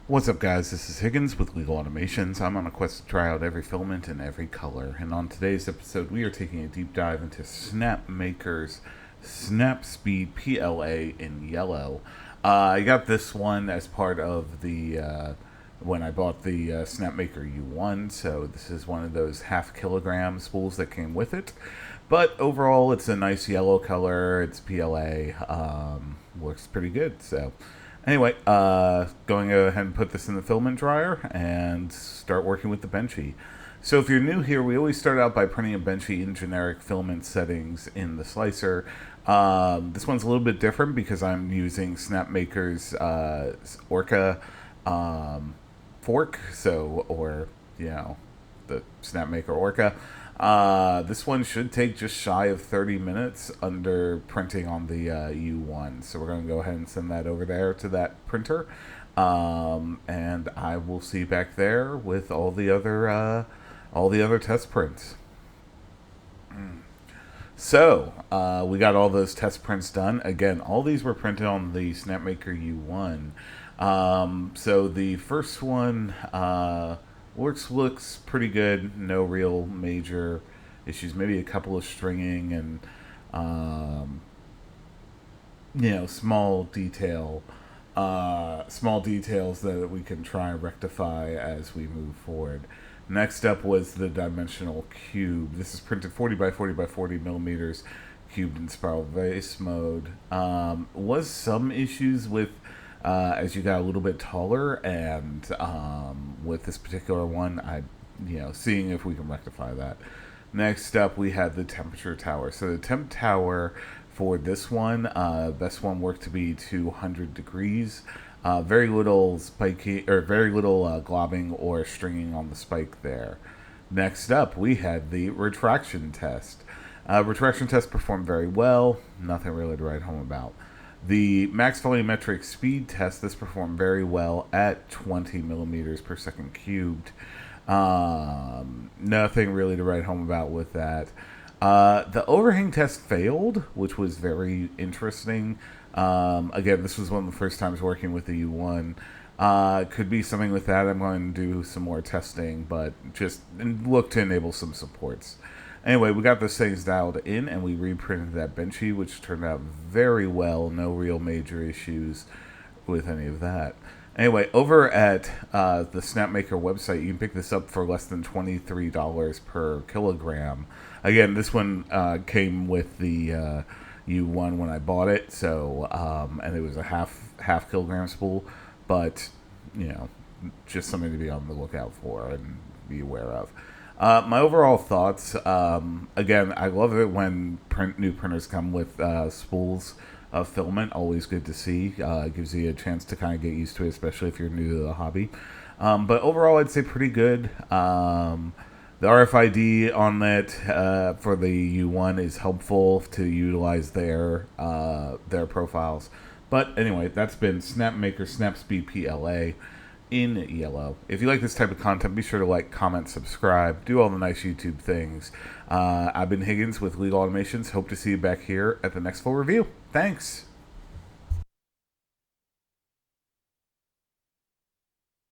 What's up, guys? This is Higgins with Legal Automations. I'm on a quest to try out every filament in every color, and on today's episode we are taking a deep dive into Snapmaker's SnapSpeed PLA in yellow. I got this one as part of the when I bought the Snapmaker U1, so this is one of those half-kilogram spools that came with it. But overall, it's a nice yellow color. It's PLA. Works pretty good, so... Anyway, going to go ahead and put this in the filament dryer and start working with the benchy. So if you're new here, we always start out by printing a benchy in generic filament settings in the slicer. This one's a little bit different because I'm using Snapmaker's Orca fork, the Snapmaker Orca. This one should take just shy of 30 minutes under printing on the U1. So we're going to go ahead and send that over there to that printer. And I will see you back there with all the other test prints. So we got all those test prints done. Again, all these were printed on the Snapmaker U1. So the first one looks pretty good. No real major issues. Maybe a couple of stringing and small details that we can try and rectify as we move forward. Next up was the dimensional cube. This is printed 40 by 40 by 40 millimeters, cubed in spiral vase mode. Was some issues with as you got a little bit taller, and with this particular one, seeing if we can rectify that. Next up, we had the temperature tower. So the temp tower for this one, best one worked to be 200 degrees. Very little spiking, or very little globbing or stringing on the spike there. Next up, we had the retraction test. Retraction test performed very well. Nothing really to write home about. The max volumetric speed test, this performed very well at 20 millimeters per second cubed. Nothing really to write home about with that. The overhang test failed, which was very interesting. Again, this was one of the first times working with the U1. Could be something with that. I'm going to do some more testing, but just look to enable some supports. Anyway, we got those things dialed in, and we reprinted that benchy, which turned out very well. No real major issues with any of that. Anyway, over at the Snapmaker website, you can pick this up for less than $23 per kilogram. Again, this one came with the U1 when I bought it, so and it was a half kilogram spool, but just something to be on the lookout for and be aware of. My overall thoughts, again, I love it when new printers come with spools of filament. Always good to see. Gives you a chance to kind of get used to it, especially if you're new to the hobby. But overall, I'd say pretty good. The RFID on it for the U1 is helpful to utilize their profiles. But anyway, that's been Snapmaker SnapSpeed PLA in yellow. If you like this type of content, be sure to like, comment, subscribe, do all the nice YouTube things. I've been Higgins with Legal Automations. Hope to see you back here at the next full review. Thanks.